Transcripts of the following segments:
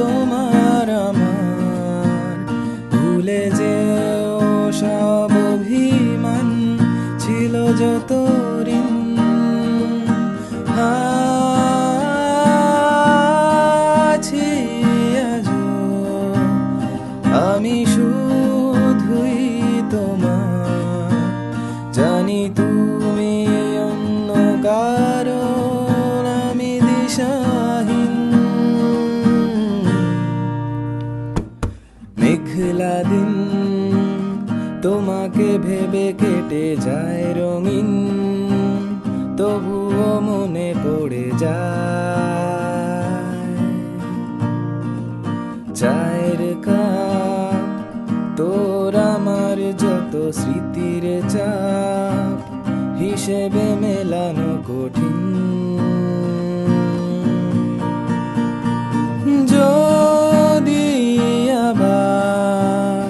তোমার আমার, ভুলে যেও সব অভিমান, ছিল যত ঋণ। আছি আজও আমি শুধুই তোমার, জানি তুমি অন্য কারো, আমি দিশাহীন। মেঘলা দিন তোমাকে ভেবে কেটে যায় রঙিন, তবুও মনে পড়ে যায় চায়ের কাপ, তোর আমার যত স্মৃতির চাপ, হিসেবে মেলানো কঠিন। যদি আবার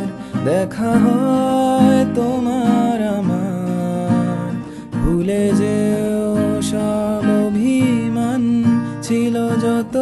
দেখা হয় তোমার আমার, ভুলে যেও সব অভিমান, ছিল যত